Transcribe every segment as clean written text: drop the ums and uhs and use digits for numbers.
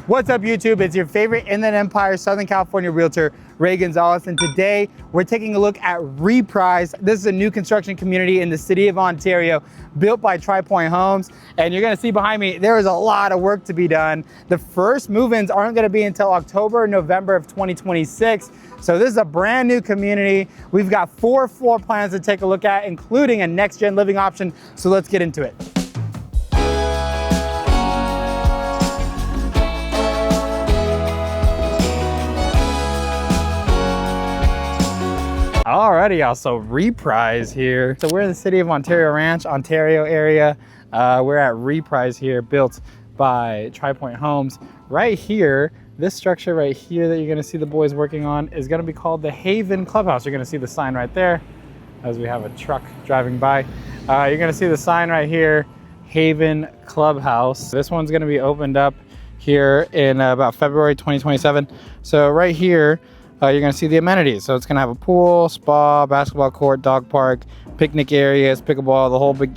What's up, YouTube? It's your favorite Inland Empire, Southern California realtor, Ray Gonzalez, and today we're taking a look at Reprise. This is a new construction community in the city of Ontario, built by Pointe Homes, and you're gonna see behind me, there is a lot of work to be done. The first move-ins aren't gonna be until October, November of 2026, so this is a brand new community. We've got 4 floor plans to take a look at, including a next-gen living option, so let's get into it. Alrighty, y'all, so Reprise here. So we're in the city of Ontario Ranch, Ontario area. We're at Reprise here, built by Pointe Homes. Right here, this structure right here that you're gonna see the boys working on is gonna be called the Haven Clubhouse. You're gonna see the sign right there as we have a truck driving by. You're gonna see the sign right here, Haven Clubhouse. This one's gonna be opened up here in about February 2027. So right here, you're gonna see the amenities. So it's gonna have a pool, spa, basketball court, dog park, picnic areas, pickleball,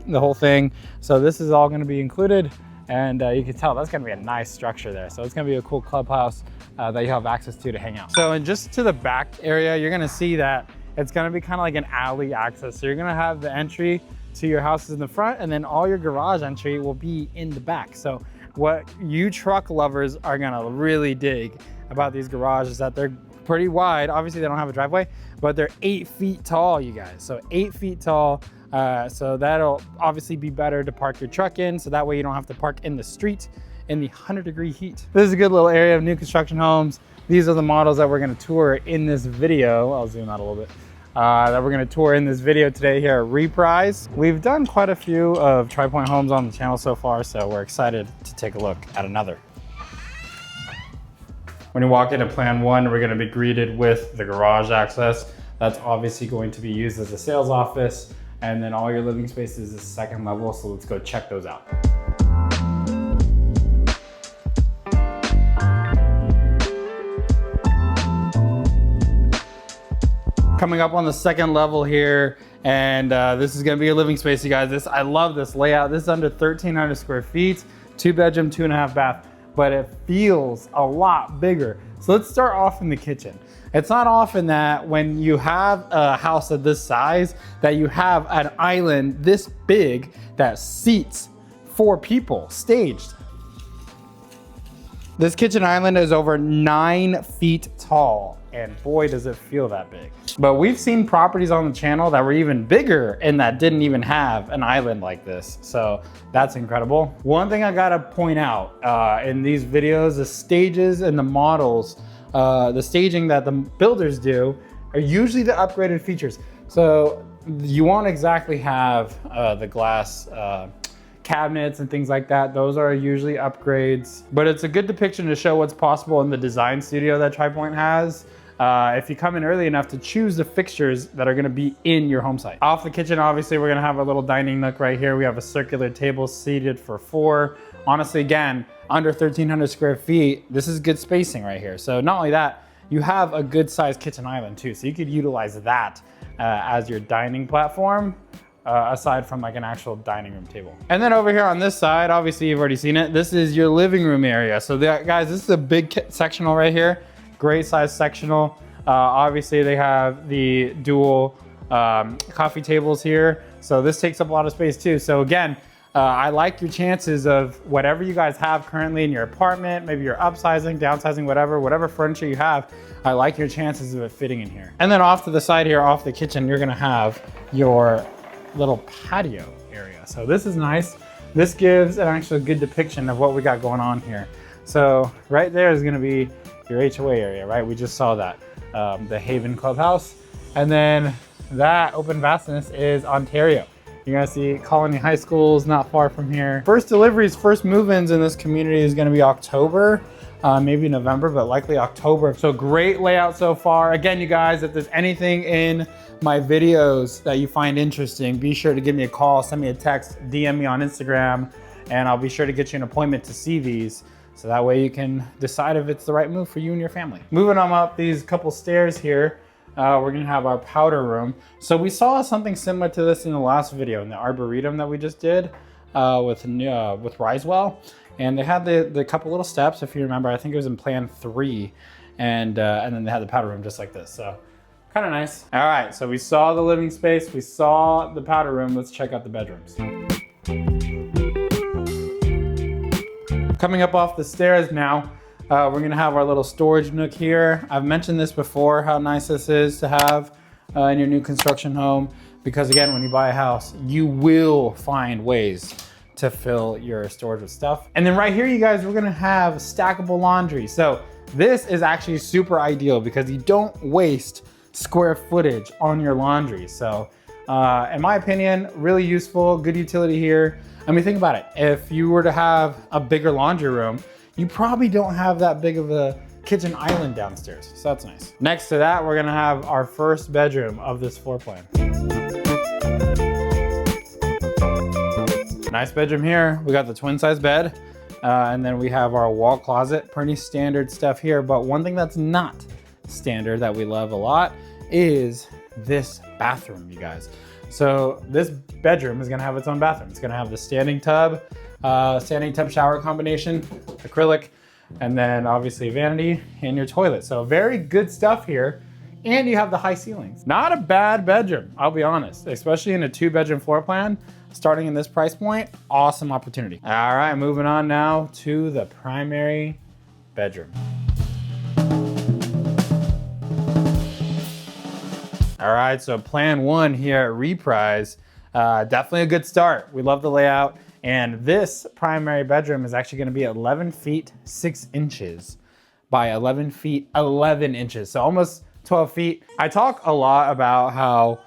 the whole thing. So this is all gonna be included, and you can tell that's gonna be a nice structure there. So it's gonna be a cool clubhouse that you have access to hang out. So and just to the back area, you're gonna see that it's gonna be kind of like an alley access. So you're gonna have the entry to your houses in the front, and then all your garage entry will be in the back. So what you truck lovers are gonna really dig about these garages is that they're pretty wide. Obviously they don't have a driveway, but they're 8 feet tall, you guys. So 8 feet tall. So that'll obviously be better to park your truck in. So that way you don't have to park in the street in the 100-degree heat. This is a good little area of new construction homes. These are the models that we're gonna tour in this video. I'll zoom out a little bit. That we're gonna tour in this video today here at Reprise. We've done quite a few of Pointe Homes on the channel so far, so we're excited to take a look at another. When you walk into plan 1, we're gonna be greeted with the garage access. That's obviously going to be used as a sales office, and then all your living spaces is second level, so let's go check those out. Coming up on the second level here, and this is gonna be a living space, you guys. I love this layout. This is under 1,300 square feet, 2 bedroom, 2.5 bath. But it feels a lot bigger. So let's start off in the kitchen. It's not often that when you have a house of this size that you have an island this big that seats 4 people staged. This kitchen island is over 9 feet tall, and boy does it feel that big. But we've seen properties on the channel that were even bigger and that didn't even have an island like this. So that's incredible. One thing I gotta point out in these videos, the stages and the models, the staging that the builders do are usually the upgraded features. So you won't exactly have the glass cabinets and things like that. Those are usually upgrades, but it's a good depiction to show what's possible in the design studio that Pointe has. If you come in early enough to choose the fixtures that are gonna be in your home site. Off the kitchen, obviously, we're gonna have a little dining nook right here. We have a circular table seated for 4. Honestly, again, under 1,300 square feet, this is good spacing right here. So not only that, you have a good sized kitchen island too. So you could utilize that as your dining platform. Aside from like an actual dining room table. And then over here on this side, obviously you've already seen it, this is your living room area. So guys, this is a big sectional right here, great size sectional. Obviously they have the dual coffee tables here. So this takes up a lot of space too. So again, I like your chances of whatever you guys have currently in your apartment, maybe you're upsizing, downsizing, whatever furniture you have, I like your chances of it fitting in here. And then off to the side here, off the kitchen, you're gonna have your little patio area. So this is nice. This gives an actual good depiction of what we got going on here. So right there is gonna be your HOA area, right? We just saw that, the Haven Clubhouse. And then that open vastness is Ontario. You're gonna see Colony High School's not far from here. First deliveries, first move-ins in this community is gonna be October, maybe November, but likely October. So great layout so far. Again, you guys, if there's anything in my videos that you find interesting, be sure to give me a call, send me a text, DM me on Instagram, and I'll be sure to get you an appointment to see these. So that way you can decide if it's the right move for you and your family. Moving on up these couple stairs here, we're gonna have our powder room. So we saw something similar to this in the last video in the arboretum that we just did. with Risewell, and they had the couple little steps. If you remember, I think it was in plan 3, and then they had the powder room just like this. So kind of nice. All right, so we saw the living space, we saw the powder room. Let's check out the bedrooms. Coming up off the stairs now, we're gonna have our little storage nook here. I've mentioned this before, how nice this is to have in your new construction home, because again, when you buy a house, you will find ways to fill your storage with stuff. And then right here, you guys, we're gonna have stackable laundry. So this is actually super ideal because you don't waste square footage on your laundry. So in my opinion, really useful, good utility here. I mean, think about it. If you were to have a bigger laundry room, you probably don't have that big of a kitchen island downstairs. So that's nice. Next to that, we're gonna have our first bedroom of this floor plan. Nice bedroom here. We got the twin size bed, and then we have our wall closet. Pretty standard stuff here, but one thing that's not standard that we love a lot is this bathroom, you guys. So this bedroom is gonna have its own bathroom. It's gonna have the standing tub shower combination, acrylic, and then obviously vanity and your toilet. So very good stuff here. And you have the high ceilings. Not a bad bedroom, I'll be honest, especially in a 2-bedroom floor plan. Starting in this price point, awesome opportunity. All right, moving on now to the primary bedroom. All right, so plan 1 here at Reprise, definitely a good start. We love the layout. And this primary bedroom is actually gonna be 11 feet, 6 inches by 11 feet, 11 inches. So almost 12 feet. I talk a lot about how,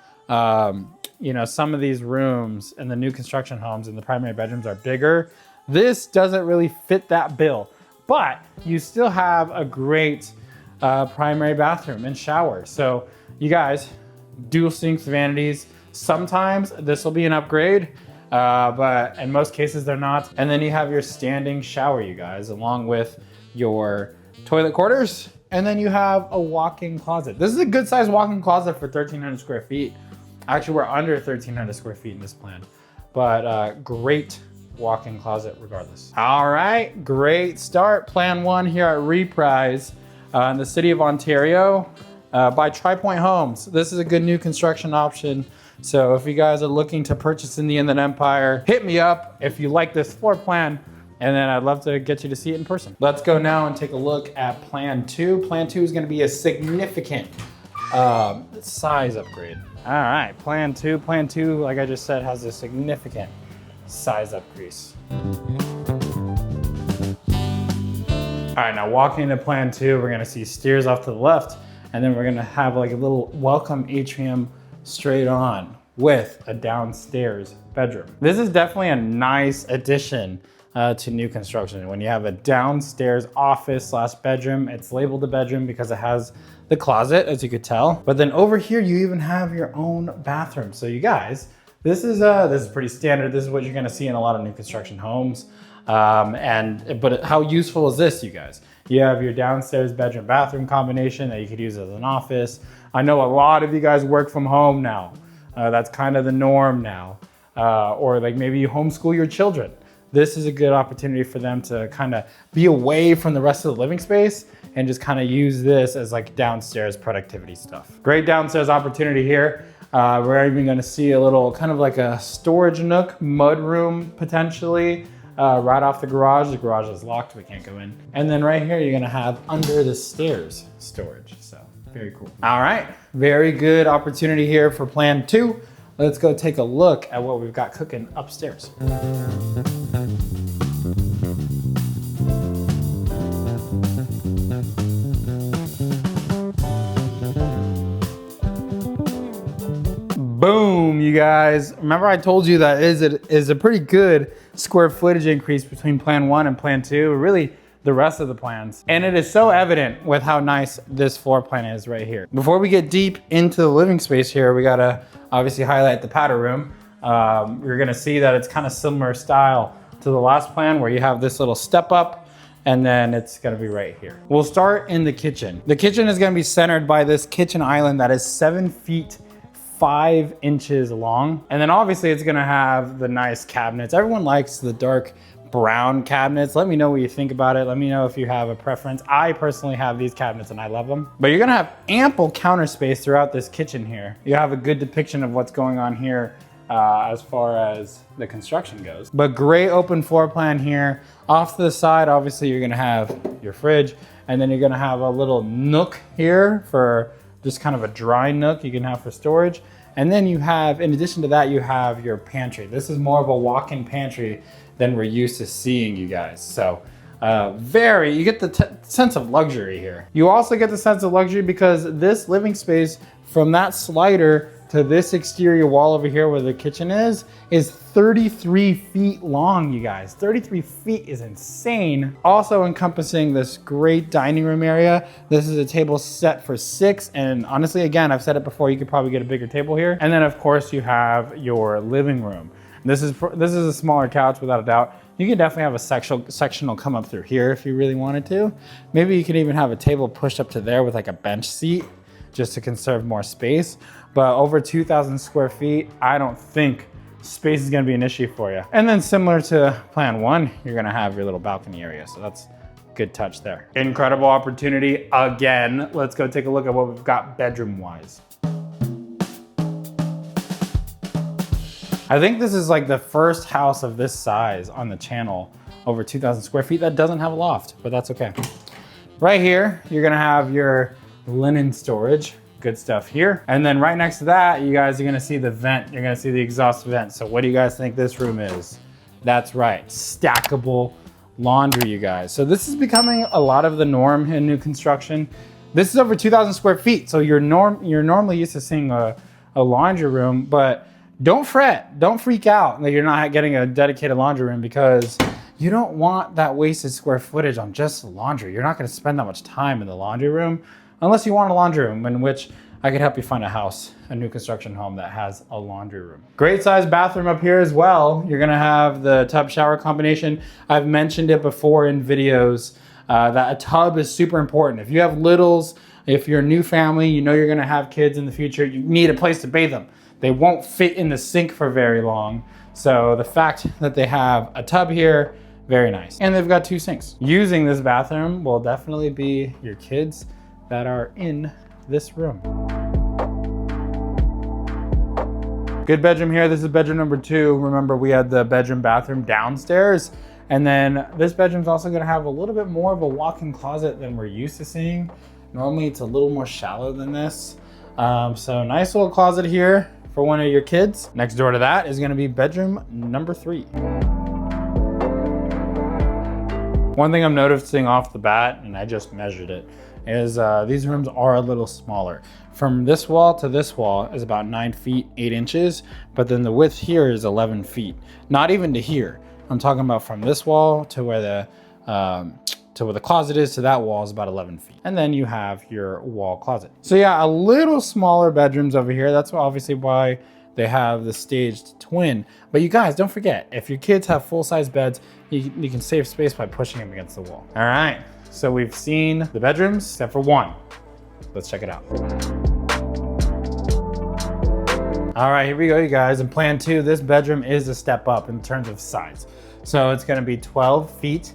you know, some of these rooms in the new construction homes in the primary bedrooms are bigger. This doesn't really fit that bill, but you still have a great primary bathroom and shower. So you guys, dual sinks, vanities. Sometimes this will be an upgrade, but in most cases they're not. And then you have your standing shower, you guys, along with your toilet quarters. And then you have a walk-in closet. This is a good sized walk-in closet for 1,300 square feet. Actually, we're under 1,300 square feet in this plan, but great walk-in closet regardless. All right, great start. Plan 1 here at Reprise in the city of Ontario by Pointe Homes. This is a good new construction option. So if you guys are looking to purchase in the Inland Empire, hit me up if you like this floor plan, and then I'd love to get you to see it in person. Let's go now and take a look at plan 2. Plan 2 is gonna be a significant size upgrade. All right, plan 2, like I just said, has a significant size increase. All right, now walking into plan 2, we're gonna see stairs off to the left, and then we're gonna have like a little welcome atrium straight on with a downstairs bedroom. This is definitely a nice addition to new construction. When you have a downstairs office / bedroom, it's labeled a bedroom because it has the closet, as you could tell. But then over here, you even have your own bathroom. So you guys, this is pretty standard. This is what you're gonna see in a lot of new construction homes. But how useful is this, you guys? You have your downstairs bedroom bathroom combination that you could use as an office. I know a lot of you guys work from home now. That's kind of the norm now. Or like maybe you homeschool your children. This is a good opportunity for them to kind of be away from the rest of the living space and just kind of use this as like downstairs productivity stuff. Great downstairs opportunity here. We're even gonna see a little kind of like a storage nook, mud room potentially, right off the garage. The garage is locked, we can't go in. And then right here, you're gonna have under the stairs storage, so very cool. All right, very good opportunity here for plan 2. Let's go take a look at what we've got cooking upstairs. Boom, you guys. Remember I told you that is a pretty good square footage increase between plan 1 and plan 2, really the rest of the plans. And it is so evident with how nice this floor plan is right here. Before we get deep into the living space here, we gotta obviously highlight the powder room. You're gonna see that it's kind of similar style to the last plan where you have this little step up and then it's gonna be right here. We'll start in the kitchen. The kitchen is gonna be centered by this kitchen island that is 7 feet 5 inches long. And then obviously it's gonna have the nice cabinets. Everyone likes the dark brown cabinets. Let me know what you think about it. Let me know if you have a preference. I personally have these cabinets and I love them. But you're gonna have ample counter space throughout this kitchen here. You have a good depiction of what's going on here as far as the construction goes. But great open floor plan here. Off to the side, obviously you're gonna have your fridge, and then you're gonna have a little nook here for just kind of a dry nook you can have for storage. And then you have, in addition to that, you have your pantry. This is more of a walk-in pantry than we're used to seeing, you guys. So you get the sense of luxury here. You also get the sense of luxury because this living space from that slider to this exterior wall over here where the kitchen is 33 feet long, you guys. 33 feet is insane. Also encompassing this great dining room area. This is a table set for 6. And honestly, again, I've said it before, you could probably get a bigger table here. And then of course you have your living room. This is a smaller couch without a doubt. You could definitely have a sectional come up through here if you really wanted to. Maybe you could even have a table pushed up to there with like a bench seat just to conserve more space. But over 2,000 square feet, I don't think space is gonna be an issue for you. And then similar to plan 1, you're gonna have your little balcony area. So that's a good touch there. Incredible opportunity. Again, let's go take a look at what we've got bedroom-wise. I think this is like the first house of this size on the channel, over 2,000 square feet, that doesn't have a loft, but that's okay. Right here, you're gonna have your linen storage, good stuff here. And then right next to that, you guys are gonna see the vent. You're gonna see the exhaust vent. So what do you guys think this room is? That's right, stackable laundry, you guys. So this is becoming a lot of the norm in new construction. This is over 2,000 square feet. So you're normally used to seeing a laundry room, but don't fret, don't freak out that you're not getting a dedicated laundry room, because you don't want that wasted square footage on just laundry. You're not gonna spend that much time in the laundry room unless you want a laundry room, in which I could help you find a house, a new construction home that has a laundry room. Great size bathroom up here as well. You're gonna have the tub shower combination. I've mentioned it before in videos that a tub is super important. If you have littles, if you're a new family, you know you're gonna have kids in the future, you need a place to bathe them. They won't fit in the sink for very long. So the fact that they have a tub here, very nice. And they've got 2 sinks. Using this bathroom will definitely be your kids that are in this room. Good bedroom here. This is bedroom number 2. Remember, we had the bedroom bathroom downstairs. And then this bedroom's also gonna have a little bit more of a walk-in closet than we're used to seeing. Normally it's a little more shallow than this. So nice little closet here for one of your kids. Next door to that is gonna be bedroom number 3. One thing I'm noticing off the bat, and I just measured it, is these rooms are a little smaller. From this wall to this wall is about 9 feet, 8 inches, but then the width here is 11 feet. Not even to here. I'm talking about from this wall to where the closet is to that wall is about 11 feet. And then you have your wall closet. So yeah, a little smaller bedrooms over here. That's obviously why they have the staged twin. But you guys, don't forget, if your kids have full-size beds, you can save space by pushing them against the wall. All right, so we've seen the bedrooms, except for one. Let's check it out. All right, here we go, you guys. In plan 2, this bedroom is a step up in terms of size. So it's gonna be 12 feet,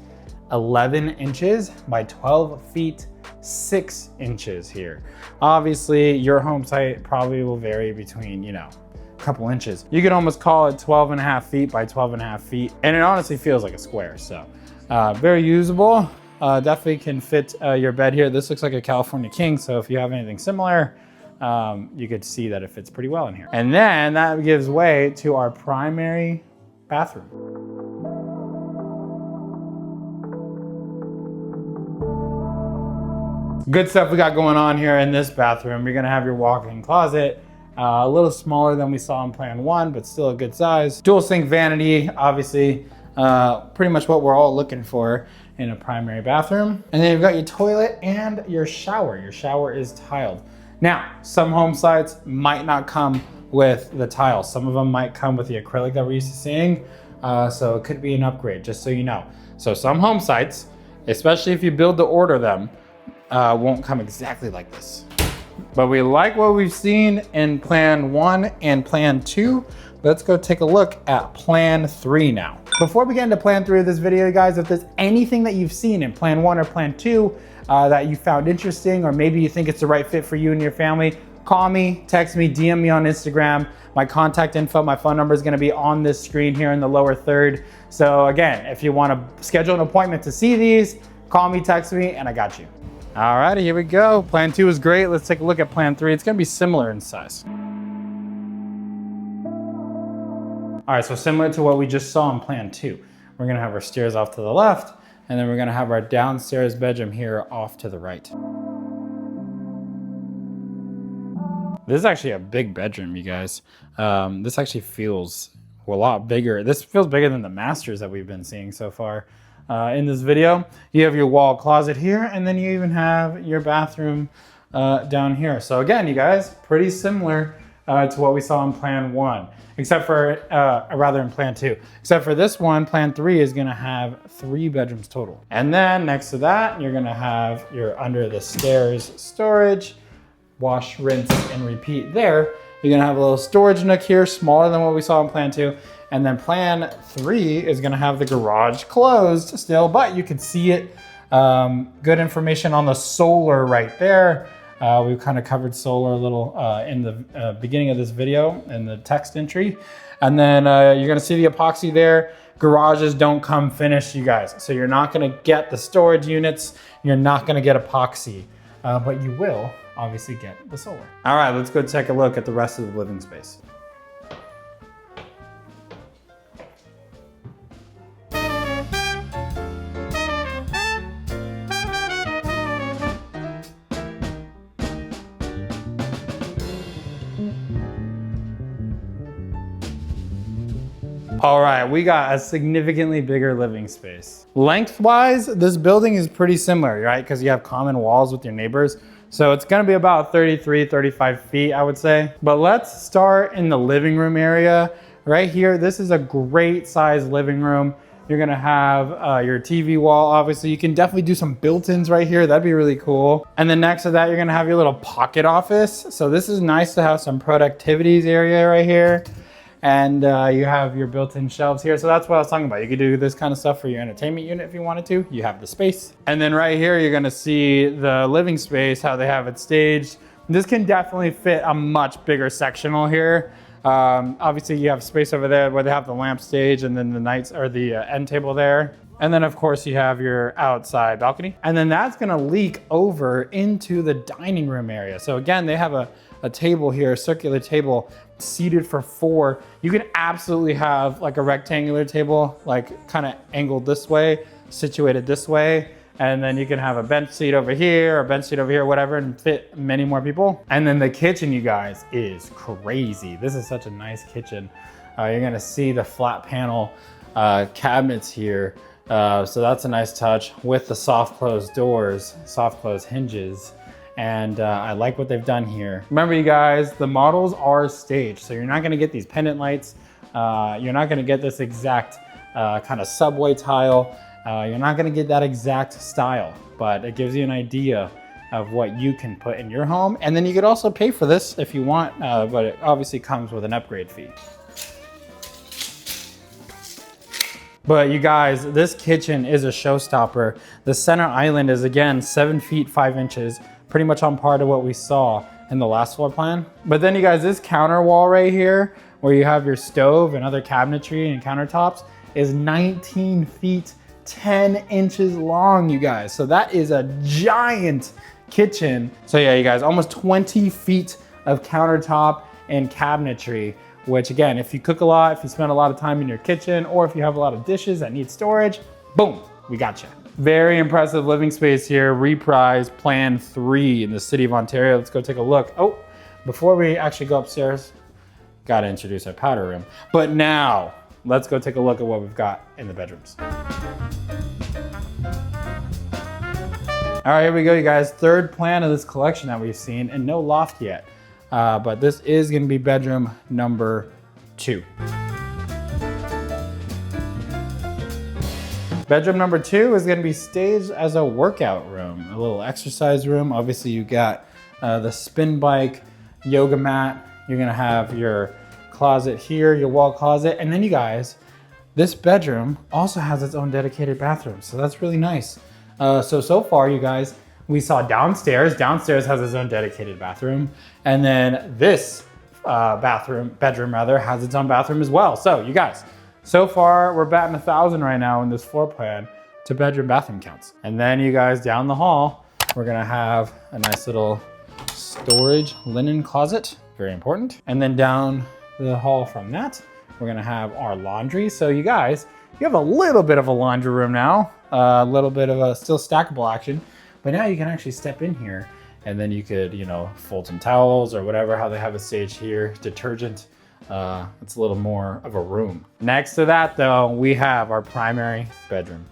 11 inches by 12 feet, 6 inches here. Obviously, your home site probably will vary between, you know, a couple inches. You could almost call it 12.5 feet by 12.5 feet. And it honestly feels like a square. So very usable. Definitely can fit your bed here. This looks like a California king. So if you have anything similar, you could see that it fits pretty well in here. And then that gives way to our primary bathroom. Good stuff we got going on here in this bathroom. You're gonna have your walk-in closet, a little smaller than we saw in plan 1, but still a good size. Dual sink vanity, obviously, pretty much what we're all looking for in a primary bathroom. And then you've got your toilet and your shower. Your shower is tiled. Now, some home sites might not come with the tile. Some of them might come with the acrylic that we're used to seeing. So it could be an upgrade, just so you know. So some home sites, especially if you build to order them, won't come exactly like this. But we like what we've seen in plan 1 and plan 2. Let's go take a look at plan 3 now. Before we get into plan 3 of this video, guys, if there's anything that you've seen in plan 1 or plan 2 that you found interesting, or maybe you think it's the right fit for you and your family, call me, text me, DM me on Instagram. My contact info, my phone number is gonna be on this screen here in the lower third. So again, if you wanna schedule an appointment to see these, call me, text me, and I got you. All righty, here we go. Plan 2 is great. Let's take a look at plan 3. It's gonna be similar in size. All right, so similar to what we just saw in plan 2. We're gonna have our stairs off to the left, and then we're gonna have our downstairs bedroom here off to the right. This is actually a big bedroom, you guys. This actually feels a lot bigger. This feels bigger than the masters that we've been seeing so far in this video. You have your wall closet here, and then you even have your bathroom down here. So again, you guys, pretty similar to what we saw in plan 1, except for, rather in plan 2. Except for this one, plan 3 is gonna have 3 bedrooms total. And then next to that, you're gonna have your under the stairs storage, wash, rinse, and repeat there. You're gonna have a little storage nook here, smaller than what we saw in plan 2. And then plan 3 is gonna have the garage closed still, but you can see it. Good information on the solar right there. We've kind of covered solar a little in the beginning of this video in the text entry. And then you're gonna see the epoxy there. Garages don't come finished, you guys. So you're not gonna get the storage units. You're not gonna get epoxy, but you will obviously get the solar. All right, let's go take a look at the rest of the living space. All right, we got a significantly bigger living space. Lengthwise, this building is pretty similar, right? Because you have common walls with your neighbors. So it's gonna be about 33, 35 feet, I would say. But let's start in the living room area. Right here, this is a great size living room. You're gonna have your TV wall, obviously. You can definitely do some built-ins right here. That'd be really cool. And then next to that, you're gonna have your little pocket office. So this is nice to have some productivities area right here. And you have your built-in shelves here. So that's what I was talking about. You could do this kind of stuff for your entertainment unit if you wanted to. You have the space. And then right here, you're gonna see the living space, how they have it staged. This can definitely fit a much bigger sectional here. Obviously you have space over there where they have the lamp stage and then the nights or the end table there. And then of course you have your outside balcony. And then that's gonna leak over into the dining room area. So again, they have a table here, a circular table seated for 4. You can absolutely have like a rectangular table, like kind of angled this way, situated this way. And then you can have a bench seat over here, or bench seat over here, whatever, and fit many more people. And then the kitchen, you guys, is crazy. This is such a nice kitchen. You're gonna see the flat panel cabinets here. So that's a nice touch with the soft close doors, soft close hinges. And I like what they've done here. Remember you guys, the models are staged. So you're not gonna get these pendant lights. You're not gonna get this exact kind of subway tile. You're not gonna get that exact style, but it gives you an idea of what you can put in your home. And then you could also pay for this if you want, but it obviously comes with an upgrade fee. But you guys, this kitchen is a showstopper. The center island is again 7 feet 5 inches, pretty much on par to what we saw in the last floor plan. But then you guys, this counter wall right here, where you have your stove and other cabinetry and countertops, is 19 feet 10 inches long, you guys. So that is a giant kitchen. So yeah, you guys, almost 20 feet of countertop and cabinetry, which again, if you cook a lot, if you spend a lot of time in your kitchen, or if you have a lot of dishes that need storage, boom, we got you. Very impressive living space here. Reprise Plan 3 in the city of Ontario. Let's go take a look. Oh, before we actually go upstairs, gotta introduce our powder room. But now, let's go take a look at what we've got in the bedrooms. All right, here we go, you guys. Third plan of this collection that we've seen, and no loft yet. But this is gonna be bedroom number 2. Bedroom number 2 is gonna be staged as a workout room, a little exercise room. Obviously you got the spin bike, yoga mat. You're gonna have your closet here, your wall closet. And then you guys, this bedroom also has its own dedicated bathroom. So that's really nice. So far you guys, we saw downstairs. Downstairs has its own dedicated bathroom. And then this bedroom rather, has its own bathroom as well. So you guys, so far we're batting 1,000 right now in this floor plan to bedroom bathroom counts. And then you guys down the hall, we're gonna have a nice little storage linen closet, very important. And then down the hall from that, we're gonna have our laundry. So you guys, you have a little bit of a laundry room now, a little bit of a still stackable action, but now you can actually step in here and then you could, you know, fold some towels or whatever, how they have it staged here, detergent. It's a little more of a room. Next to that though, we have our primary bedroom.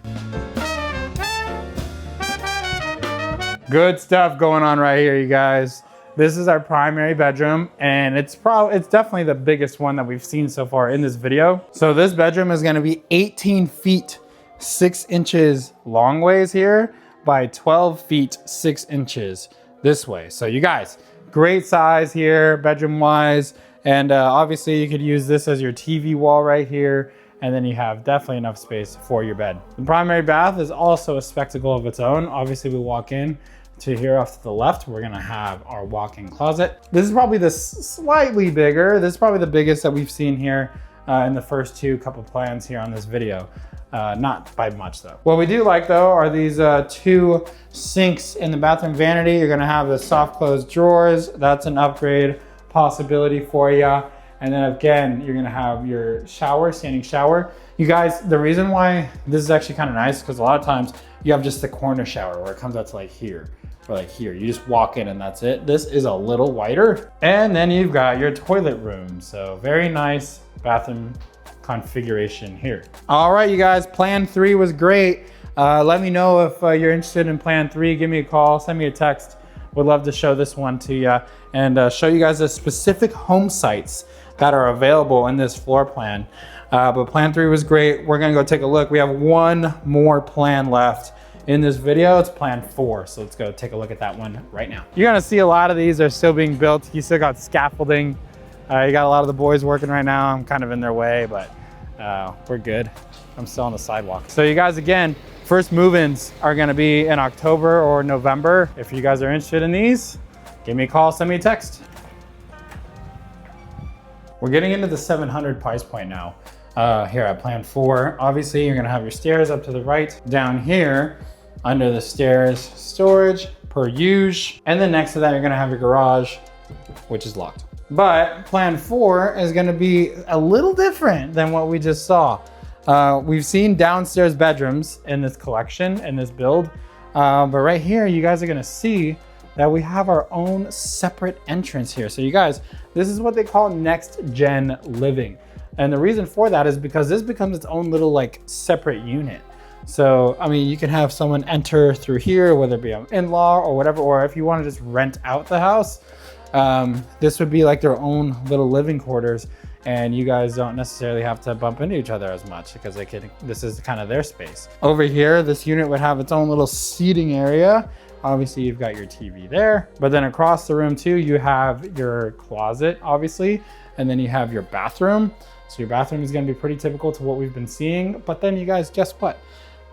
Good stuff going on right here, you guys. This is our primary bedroom, and it's definitely the biggest one that we've seen so far in this video. So this bedroom is gonna be 18 feet, 6 inches long ways here by 12 feet, 6 inches this way. So you guys, great size here, bedroom wise. And obviously you could use this as your TV wall right here. And then you have definitely enough space for your bed. The primary bath is also a spectacle of its own. Obviously we walk in to here off to the left, we're gonna have our walk-in closet. This is probably the slightly bigger. This is probably the biggest that we've seen here in the first couple plans here on this video. Not by much though. What we do like though are these 2 sinks in the bathroom vanity. You're gonna have the soft close drawers. That's an upgrade possibility for you. And then again, you're gonna have your shower, standing shower. You guys, the reason why this is actually kind of nice, because a lot of times you have just the corner shower where it comes out to like here, or like here. You just walk in and that's it. This is a little wider. And then you've got your toilet room. So very nice bathroom configuration here. All right, you guys, plan 3 was great. Let me know if you're interested in plan 3. Give me a call, send me a text. Would love to show this one to you and show you guys the specific home sites that are available in this floor plan. But plan 3 was great. We're gonna go take a look. We have one more plan left in this video. It's plan 4. So let's go take a look at that one right now. You're gonna see a lot of these are still being built. You still got scaffolding. You got a lot of the boys working right now. I'm kind of in their way, but we're good. I'm still on the sidewalk. So you guys, again, first move-ins are gonna be in October or November. If you guys are interested in these, give me a call, send me a text. We're getting into the 700 price point now. Here at plan 4, obviously you're gonna have your stairs up to the right. Down here, under the stairs, storage per usual. And then next to that, you're gonna have your garage, which is locked. But plan 4 is gonna be a little different than what we just saw. We've seen downstairs bedrooms in this collection, in this build. But right here, you guys are gonna see that we have our own separate entrance here. So you guys, this is what they call next gen living. And the reason for that is because this becomes its own little like separate unit. So, I mean, you can have someone enter through here, whether it be an in-law or whatever, or if you want to just rent out the house, this would be like their own little living quarters. And you guys don't necessarily have to bump into each other as much because this is kind of their space. Over here, this unit would have its own little seating area. Obviously, you've got your TV there, but then across the room too, you have your closet, obviously, and then you have your bathroom. So your bathroom is gonna be pretty typical to what we've been seeing. But then you guys, guess what?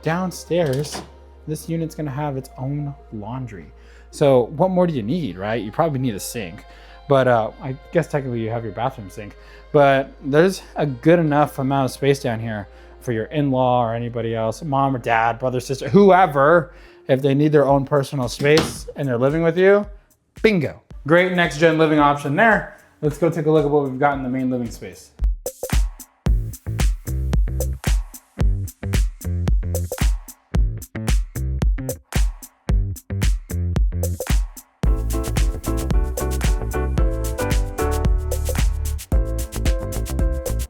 Downstairs, this unit's gonna have its own laundry. So what more do you need, right? You probably need a sink, but I guess technically you have your bathroom sink, but there's a good enough amount of space down here for your in-law or anybody else, mom or dad, brother, sister, whoever, if they need their own personal space and they're living with you, bingo. Great next gen living option there. Let's go take a look at what we've got in the main living space.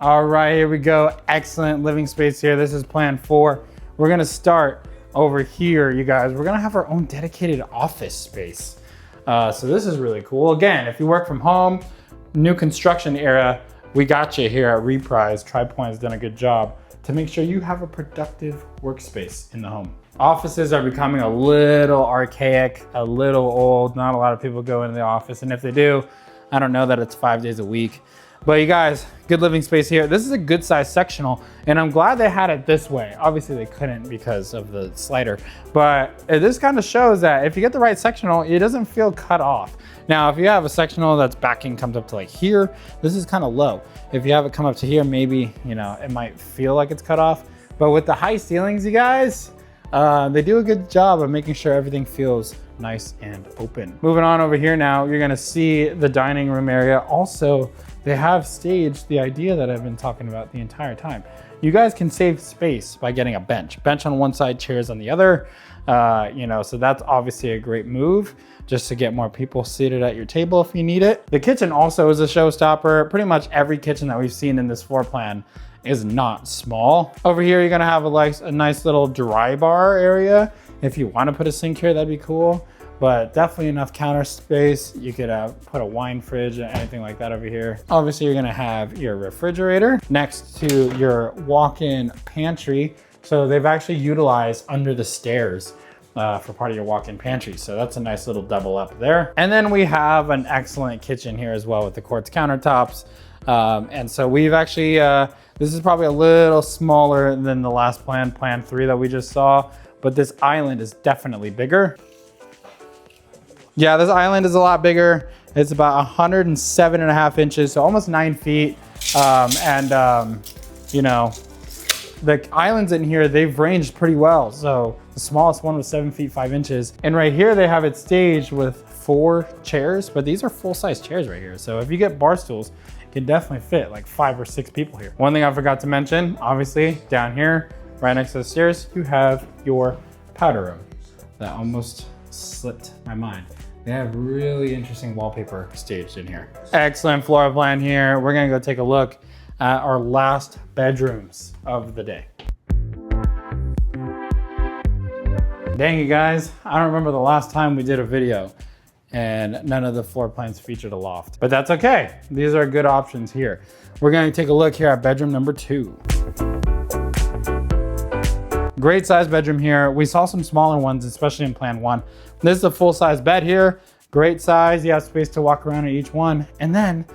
All right, here we go. Excellent living space here. This is plan 4. We're gonna start over here, you guys. We're gonna have our own dedicated office space. So this is really cool. Again, if you work from home, new construction era, we got you here at Reprise. Pointe has done a good job to make sure you have a productive workspace in the home. Offices are becoming a little archaic, a little old. Not a lot of people go into the office, and if they do, I don't know that it's 5 days a week. But you guys, good living space here. This is a good size sectional, and I'm glad they had it this way. Obviously they couldn't because of the slider, but this kind of shows that if you get the right sectional, it doesn't feel cut off. Now, if you have a sectional that's backing comes up to like here, this is kind of low. If you have it come up to here, maybe, you know, it might feel like it's cut off. But with the high ceilings, you guys, they do a good job of making sure everything feels nice and open. Moving on over here now, you're gonna see the dining room area. Also, they have staged the idea that I've been talking about the entire time. You guys can save space by getting a bench on one side, chairs on the other. You know, so that's obviously a great move just to get more people seated at your table if you need it. The kitchen also is a showstopper. Pretty much every kitchen that we've seen in this floor plan is not small. Over here, you're gonna have a nice little dry bar area. If you wanna put a sink here, that'd be cool. But definitely enough counter space. You could put a wine fridge or anything like that over here. Obviously, you're gonna have your refrigerator next to your walk-in pantry. So they've actually utilized under the stairs for part of your walk-in pantry. So that's a nice little double up there. And then we have an excellent kitchen here as well with the quartz countertops. And so we've actually, this is probably a little smaller than the last plan 3 that we just saw, but this island is definitely bigger. Yeah, this island is a lot bigger. It's about 107.5 inches, so almost 9 feet. You know, the islands in here, they've ranged pretty well. So the smallest one was 7 feet 5 inches. And right here, they have it staged with 4 chairs, but these are full-size chairs right here. So if you get bar stools, it can definitely fit like 5 or 6 people here. One thing I forgot to mention, obviously down here, right next to the stairs, you have your powder room. That almost slipped my mind. They have really interesting wallpaper staged in here. Excellent floor plan here. We're gonna go take a look at our last bedrooms of the day. Dang you guys, I don't remember the last time we did a video and none of the floor plans featured a loft, but that's okay. These are good options here. We're gonna take a look here at bedroom number 2. Great size bedroom here. We saw some smaller ones, especially in plan 1. This is a full size bed here. Great size. You have space to walk around at each one. And then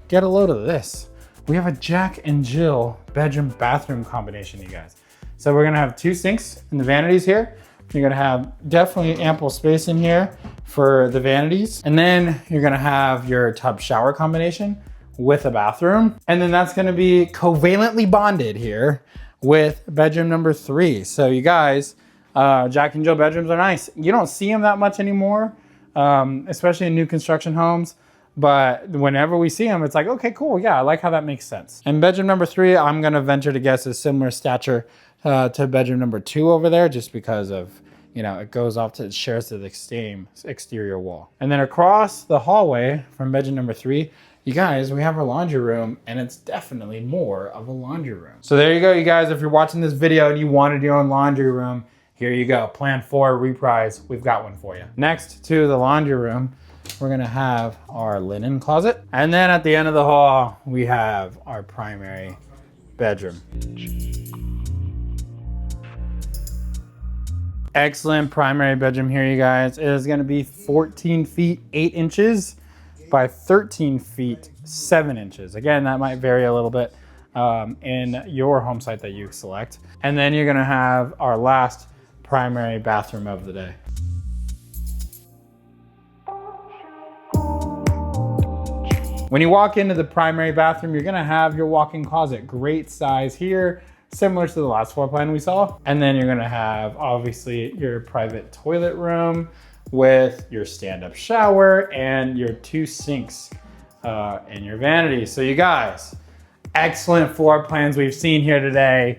get a load of this. We have a Jack and Jill bedroom bathroom combination, you guys. So we're gonna have 2 sinks in the vanities here. You're gonna have definitely ample space in here for the vanities. And then you're gonna have your tub shower combination with a bathroom. And then that's gonna be covalently bonded here with bedroom number 3. So you guys, Jack and Jill bedrooms are nice. You don't see them that much anymore, especially in new construction homes. But whenever we see them, it's like, okay, cool. Yeah, I like how that makes sense. And bedroom number 3, I'm gonna venture to guess is similar stature to bedroom number 2 over there, just because of, you know, it goes off to, it shares the same exterior wall. And then across the hallway from bedroom number 3, you guys, we have our laundry room, and it's definitely more of a laundry room. So there you go, you guys. If you're watching this video and you wanted your own laundry room, here you go. Plan 4, Reprise, we've got one for you. Next to the laundry room, we're gonna have our linen closet. And then at the end of the hall, we have our primary bedroom. Excellent primary bedroom here, you guys. It is gonna be 14 feet 8 inches by 13 feet 7 inches. Again, that might vary a little bit in your home site that you select. And then you're gonna have our last primary bathroom of the day. When you walk into the primary bathroom, you're gonna have your walk-in closet. Great size here, similar to the last floor plan we saw. And then you're gonna have, obviously, your private toilet room with your stand-up shower and your 2 sinks in your vanity. So you guys, excellent floor plans we've seen here today.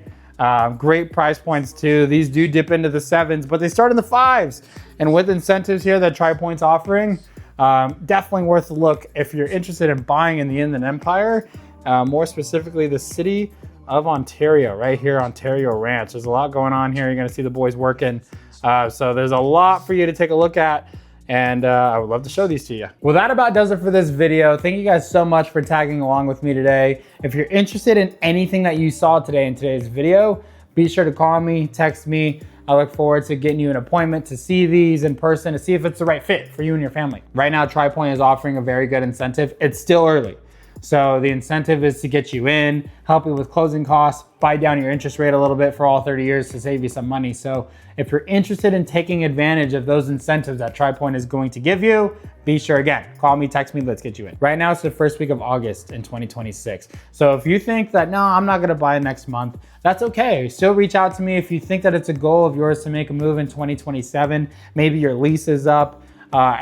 Great price points too. These do dip into the 7s, but they start in the 5s. And with incentives here that Pointe's offering, definitely worth a look if you're interested in buying in the Inland Empire, more specifically the city of Ontario, right here, Ontario Ranch. There's a lot going on here. You're gonna see the boys working. So there's a lot for you to take a look at. And I would love to show these to you. Well, that about does it for this video. Thank you guys so much for tagging along with me today. If you're interested in anything that you saw today in today's video, be sure to call me, text me. I look forward to getting you an appointment to see these in person, to see if it's the right fit for you and your family. Right now, Pointe is offering a very good incentive. It's still early. So the incentive is to get you in, help you with closing costs, buy down your interest rate a little bit for all 30 years to save you some money. So if you're interested in taking advantage of those incentives that Pointe is going to give you, be sure, again, call me, text me, let's get you in. Right now, it's the first week of August in 2026. So if you think that, no, I'm not gonna buy next month, that's okay. Still reach out to me if you think that it's a goal of yours to make a move in 2027. Maybe your lease is up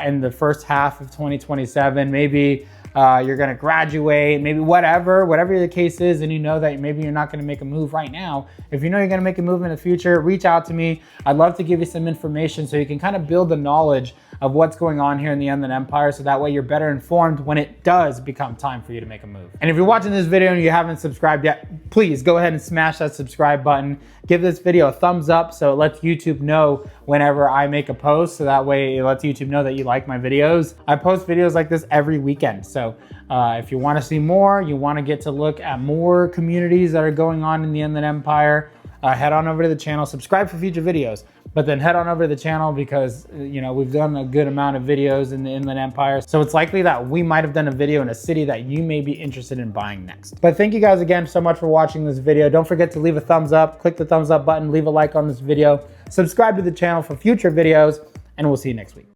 in the first half of 2027. Maybe you're gonna graduate, maybe whatever the case is, and you know that maybe you're not gonna make a move right now. If you know you're gonna make a move in the future, reach out to me. I'd love to give you some information so you can kind of build the knowledge of what's going on here in the Inland Empire, so that way you're better informed when it does become time for you to make a move. And if you're watching this video and you haven't subscribed yet, please go ahead and smash that subscribe button. Give this video a thumbs up so it lets YouTube know whenever I make a post, so that way it lets YouTube know that you like my videos. I post videos like this every weekend, so if you want to see more, you want to get to look at more communities that are going on in the Inland Empire, head on over to the channel, subscribe for future videos, but then head on over to the channel because, you know, we've done a good amount of videos in the Inland Empire. So it's likely that we might have done a video in a city that you may be interested in buying next. But thank you guys again so much for watching this video. Don't forget to leave a thumbs up, click the thumbs up button, leave a like on this video, subscribe to the channel for future videos, and we'll see you next week.